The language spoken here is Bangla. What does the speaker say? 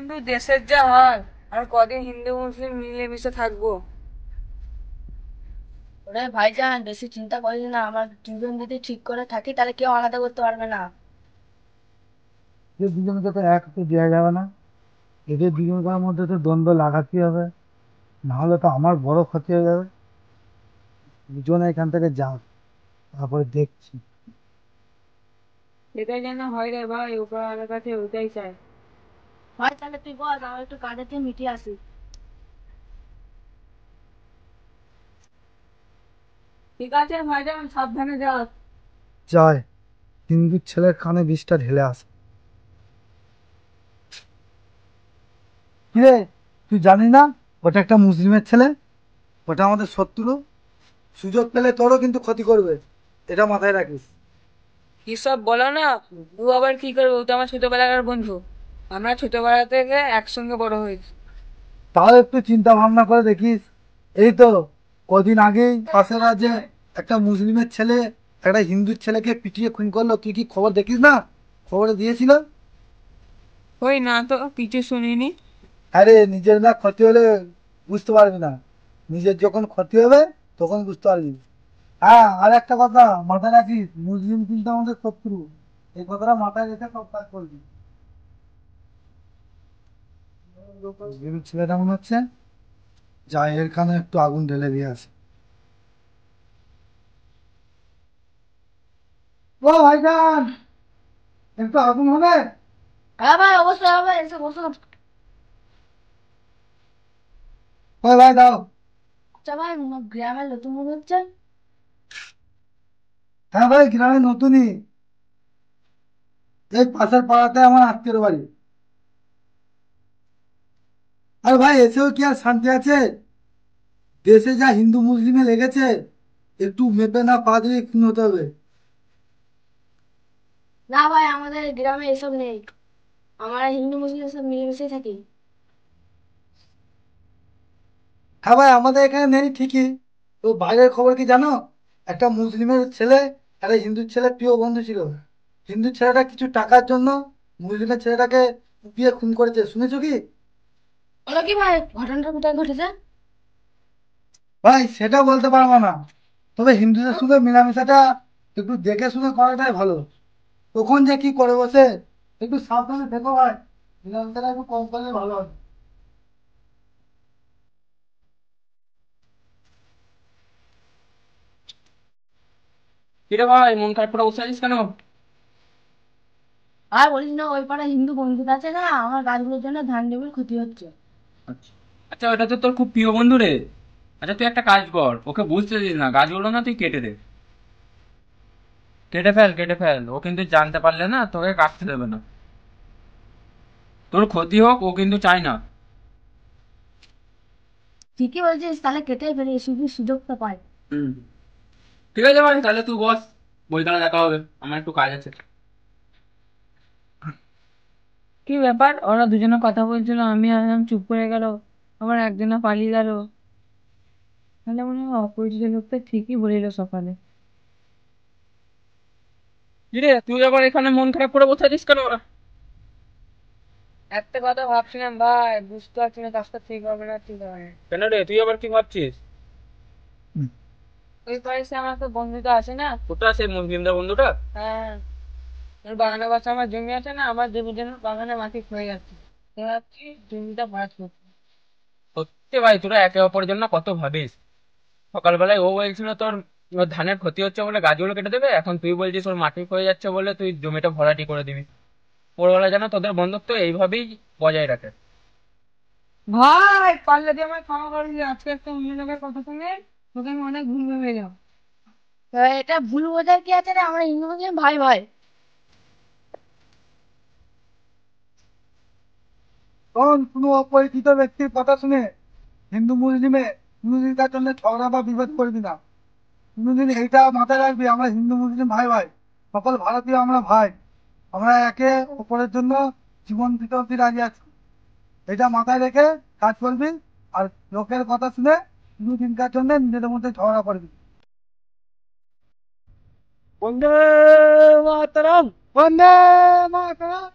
কিন্তু দেশের যা হাল, আর কদিন হিন্দু মুসলিম মিলেমিশে থাকবো? ওরে ভাইজান, বেশি চিন্তা করিস না। আমার দুজন যদি ঠিক করে থাকি তাহলে কেউ আলাদা করতে পারবে না। যে দুজনকে তো এক তো দেওয়া যাবে না, এদের দুজনকার মধ্যে তো দ্বন্দ্ব লাগাতেই হবে, নাহলে তো আমার বড় ক্ষতি হয়ে যাবে। দুজনে এখান থেকে যাও, তারপরে দেখছি। এটাই যেন হয় রে ভাই, উপরওয়ালার কাছে ওইটাই চাই। ভাই তাহলে তুই বল, আমার একটু কাজে তুই মিটিয়ে আসি। ঠিক আছে ভাইজান, সাবধানে যাও। যায়, হিন্দুর ছেলের কানে বিষটা ঢেলে আসে। কিরে, তুই জানি না ওটা একটা মুসলিমের ছেলে? ওটা আমাদের শত্রু। সুযোগ পেলে তোরও কিন্তু ক্ষতি করবে, এটা মাথায় রাখিস। কি সব বলো না, ও আবার কি করবে? ও তো আমার ছোটবেলাকার বন্ধু। আমরা ছোটবেলা থেকে একসঙ্গে বড় হয়েছি। তাও একটু চিন্তা ভাবনা করে দেখিস। এই তো কদিন আগেই পাশের রাজ্যে একটা মুসলিমের ছেলে একটা হিন্দুর ছেলেকে পিটিয়ে খুন করলো, তুই কি খবর দেখিস না? খবরে দিয়েছিল। ওই না তো, কিছু শুনিনি। আরে নিজের না ক্ষতি হলে বুঝতে পারবি না, নিজের যখন ক্ষতি হবে তখন বুঝতে পারবি। হ্যাঁ, আর একটা কথা মাথায় রাখিস, মুসলিম কিন্তু আমাদের শত্রু। এই কথাটা মাথায় রেখে সব কাজ করবি। মুসলিম ছেলেটা মনে হচ্ছে, যাই এর কানে একটু আগুন ঢেলে দিয়ে আসে। ও ভাইজান, একটু আগুন হবে? হ্যাঁ ভাই, অবশ্যই হবে, এসে বসো। ওই ভাই দাও। আচ্ছা ভাই, গ্রামের নতুন মনে হচ্ছে। হ্যাঁ ভাই, গ্রামে নতুনই, এই পাশের পাড়াতে আমার আত্মীয় বাড়ি। আর ভাই এসেও কি আর শান্তি আছে? দেশে যা হিন্দু মুসলিমে লেগেছে, একটু মেপে না পা দিয়ে খুন হতে হবে। না ভাই, আমাদের গ্রামে এসব নেই। আমরা হিন্দু মুসলিম সব মিলেমিশে থাকি। হ্যাঁ ভাই, আমাদের এখানে নেই ঠিকই, তো বাইরের খবর কি জানো? একটা মুসলিমের ছেলে একটা হিন্দুর ছেলে প্রিয় বন্ধু ছিল। হিন্দুর ছেলেটা কিছু টাকার জন্য মুসলিমের ছেলেটাকে কুপিয়ে খুন করেছে, শুনেছো কি? ওরা কি ভাই, ঘটনাটা কোথায় ঘটেছে? ভাই সেটা বলতে পারবো না, তবে হিন্দুদের সঙ্গে মেলামেশাটা একটু দেখে শুনে করাটাই ভালো। তখন যে কি করে বসে, একটু সাবধানে থেকো ভাই, মেলামেশাটা একটু কম করলে ভালো হবে। কিরে ভাই, মন খারাপ করে বসে আছিস কেন? আর বলিস না, ওই পাড়া হিন্দু বন্ধুটা আছে না, আমার গাছগুলোর জন্য ধান জমির ক্ষতি হচ্ছে। আচ্ছা, আচ্ছা, ওটা তো তোর খুব প্রিয় বন্ধু রে। আচ্ছা, তুই একটা কাজ কর, ওকে বুঝতে দিস না, গাছগুলো না তুই কেটে দে। কেটে ফেল, কেটে ফেল, ও কিন্তু জানতে পারলে না তোকে কাটতে দেবে না। তোর ক্ষতি হোক ও কিন্তু চায় না। ঠিকই বলছিস, তাহলে কেটেই ফেলি, শুধু সুযোগটা পাই। হুম, ঠিক আছে ভাই, তাহলে তুই বস, বইকালে দেখা হবে, আমার একটু কাজ আছে। কি ব্যাপার, ওরা দুজনে কথা বলছিল, আমি একদম চুপ করে গেল, আবার একজনে পালিয়ে গেল। তাহলে মনে হয় অপরিচিত লোকটা ঠিকই বলিল সকালে। কিরে, তুই আবার এখানে মন খারাপ করে বসে আছিস কেন? একটা কথা ভাবছিলাম ভাই, বুঝতে পারছি না কাজটা ঠিক হবে না ঠিক হবে না। কেন রে, তুই আবার কি ভাবছিস? হুম। ওই পাশে আমার তো বন্ধুটা আছে না, কোথায় আছে মুসলিমদের বন্ধুটা? হ্যাঁ, ওর বাগানের পাশে আমার জমি আছে না, আমার জমির জন্য বাগানে মাটি ক্ষয়ে যাচ্ছে। তো ভাবছি জমিটা ভাড়া করতে। সত্যি ভাই, তোরা একে অপরের জন্য কত ভাবিস। সকালবেলায় ও বলছিল তোর ওর ধানের ক্ষতি হচ্ছে বলে গাছগুলো কেটে দেবে, এখন তুই বলছিস ওর মাটি ক্ষয়ে যাচ্ছে বলে তুই জমিটা ভরাটি করে দিবি। ওরা যেন তোদের বন্ধুত্ব এইভাবেই বজায় রাখে। ভাই পারলে দিয়ে আমায় ক্ষমা করে দিই, আজকে একটা অন্য লোকের কথা শুনে তোকে আমি অনেক ভুল ভেবে যাও। তো এটা ভুল বোঝার কি আছে রে, আমরা হিন্দু মুসলিম ভাই ভাই। তখন কোনো অপরিচিত ব্যক্তির কথা শুনে হিন্দু মুসলিমে কোনোদিন তার জন্য ঝগড়া বা বিভেদ করবি না। কোনোদিন এইটা মাথায় রাখবি, আমরা হিন্দু মুসলিম ভাই ভাই, সকল ভারতীয় আমরা ভাই। আমরা একে অপরের জন্য জীবন দিতে অব্দি রাজি আছি, এটা মাথায় রেখে কাজ করবি। আর লোকের কথা শুনে কোনোদিনকার জন্য নিজেদের মধ্যে ঝগড়া করবি। বন্দে মাতরম। বন্দে মাতরম।